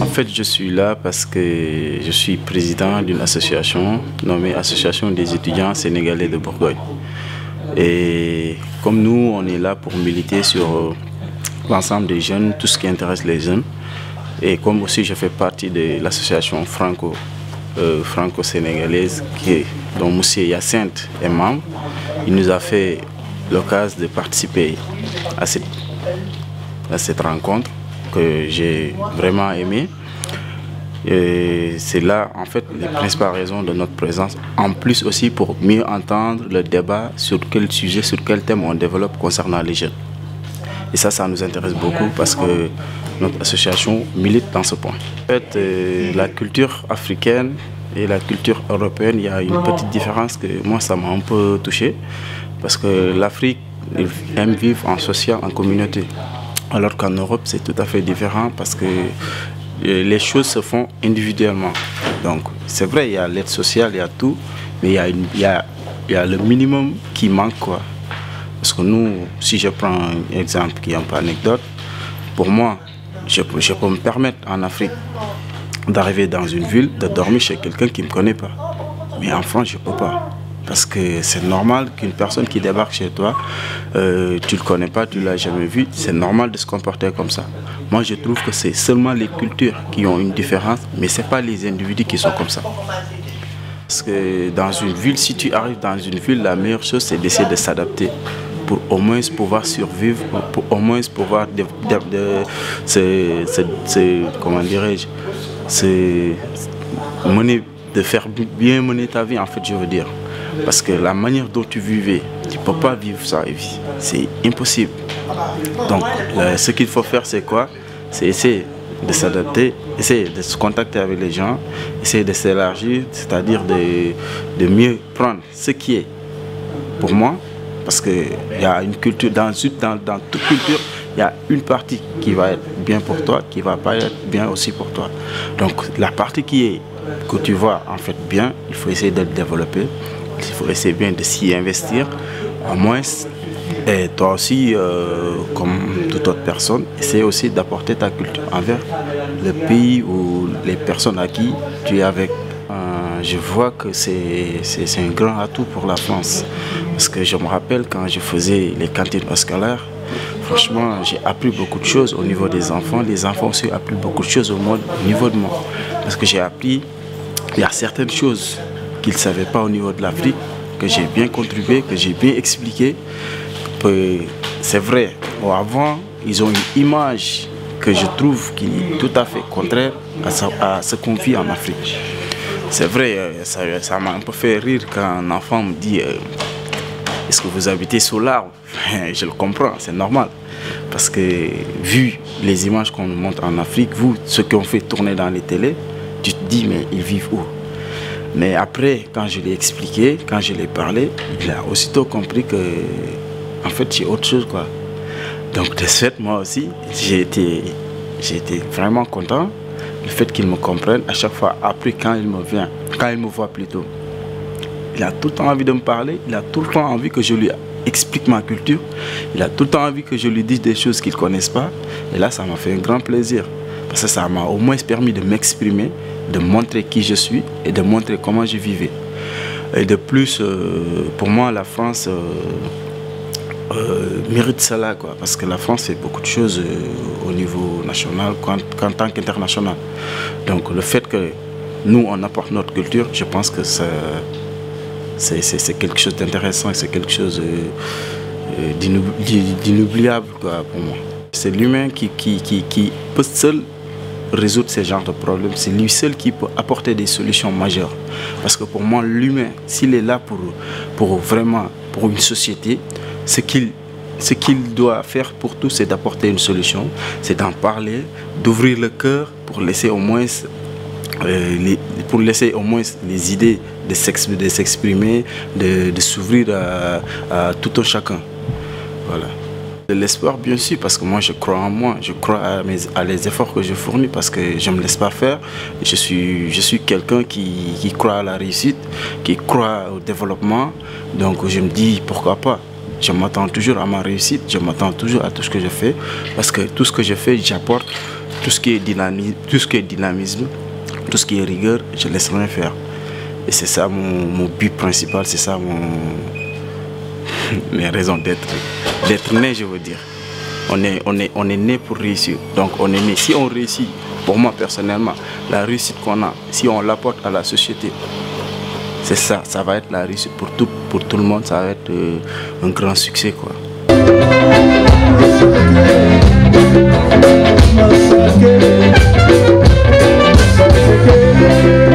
En fait, je suis là parce que je suis président d'une association nommée Association des étudiants sénégalais de Bourgogne. Et comme nous, on est là pour militer sur l'ensemble des jeunes, tout ce qui intéresse les jeunes. Et comme aussi je fais partie de l'association franco-sénégalaise dont M. Hyacinthe est membre, il nous a fait l'occasion de participer à cette rencontre que j'ai vraiment aimée. Et c'est là en fait les principales raisons de notre présence, en plus aussi pour mieux entendre le débat sur quel sujet, sur quel thème on développe concernant les jeunes. Et ça nous intéresse beaucoup parce que notre association milite dans ce point. En fait, la culture africaine et la culture européenne, il y a une petite différence que moi ça m'a un peu touché, parce que l'Afrique aime vivre en social, en communauté, alors qu'en Europe c'est tout à fait différent parce que les choses se font individuellement. Donc c'est vrai, il y a l'aide sociale, il y a tout, mais il y a le minimum qui manque, quoi. Parce que nous, si je prends un exemple qui est un peu anecdote, pour moi, je peux me permettre en Afrique d'arriver dans une ville, de dormir chez quelqu'un qui ne me connaît pas. Mais en France, je ne peux pas. Parce que c'est normal qu'une personne qui débarque chez toi, tu ne le connais pas, tu ne l'as jamais vu, c'est normal de se comporter comme ça. Moi, je trouve que c'est seulement les cultures qui ont une différence, mais ce n'est pas les individus qui sont comme ça. Parce que dans une ville, si tu arrives dans une ville, la meilleure chose, c'est d'essayer de s'adapter pour au moins pouvoir survivre, pour au moins pouvoir comment dirais-je, de faire bien mener ta vie, en fait, je veux dire. Parce que la manière dont tu vivais, tu ne peux pas vivre ça, c'est impossible. Donc, ce qu'il faut faire, c'est quoi? C'est essayer de s'adapter, essayer de se contacter avec les gens, essayer de s'élargir, c'est-à-dire de mieux prendre ce qui est pour moi. Parce qu'il y a une culture, dans toute culture, il y a une partie qui va être bien pour toi, qui ne va pas être bien aussi pour toi. Donc la partie que tu vois en fait bien, il faut essayer de le développer, il faut essayer bien de s'y investir, au moins. Et toi aussi, comme toute autre personne, essaie aussi d'apporter ta culture envers le pays ou les personnes à qui tu es avec. Je vois que c'est un grand atout pour la France. Parce que je me rappelle quand je faisais les cantines scolaires, franchement, j'ai appris beaucoup de choses au niveau des enfants. Les enfants aussi ont appris beaucoup de choses au niveau de moi. Parce que j'ai appris, il y a certaines choses qu'ils ne savaient pas au niveau de l'Afrique, que j'ai bien contribué, que j'ai bien expliqué. C'est vrai, avant, ils ont une image que je trouve qui est tout à fait contraire à ce qu'on vit en Afrique. C'est vrai, ça m'a un peu fait rire quand un enfant me dit est-ce que vous habitez sous l'arbre? Je le comprends, c'est normal. Parce que vu les images qu'on nous montre en Afrique, vous, ceux qui ont fait tourner dans les télés, tu te dis mais ils vivent où? Mais après, quand je l'ai expliqué, quand je l'ai parlé, il a aussitôt compris que en fait j'ai autre chose, quoi. Donc de ce fait, moi aussi, j'ai été vraiment content. Le fait qu'il me comprenne à chaque fois, après quand il me voit plutôt, il a tout le temps envie de me parler, il a tout le temps envie que je lui explique ma culture, il a tout le temps envie que je lui dise des choses qu'il ne connaisse pas. Et là, ça m'a fait un grand plaisir, parce que ça m'a au moins permis de m'exprimer, de montrer qui je suis et de montrer comment je vivais. Et de plus, pour moi, la France mérite cela, quoi, parce que la France fait beaucoup de choses au niveau national qu'en tant qu'international. Donc le fait que nous on apporte notre culture, je pense que c'est quelque chose d'intéressant et c'est quelque chose d'inoubliable, quoi, pour moi. C'est l'humain qui peut seul résoudre ce genre de problème. C'est lui seul qui peut apporter des solutions majeures. Parce que pour moi, l'humain, s'il est là pour une société, ce qu'il doit faire pour tout, c'est d'apporter une solution, c'est d'en parler, d'ouvrir le cœur pour laisser au moins les idées de s'exprimer, de s'ouvrir à tout un chacun. Voilà. De l'espoir, bien sûr, parce que moi je crois en moi, je crois à les efforts que je fournis parce que je ne me laisse pas faire. Je suis quelqu'un qui croit à la réussite, qui croit au développement. Donc je me dis pourquoi pas. Je m'attends toujours à ma réussite, je m'attends toujours à tout ce que je fais parce que tout ce que je fais, j'apporte tout ce qui est dynamisme, tout ce qui est rigueur, je ne laisse rien faire. Et c'est ça mon but principal, c'est ça mes raisons d'être né, je veux dire. On est né pour réussir. Donc on est né. Si on réussit, pour moi personnellement, la réussite qu'on a, si on l'apporte à la société, c'est ça, ça va être la réussite pour tout le monde, ça va être un grand succès, quoi. Okay.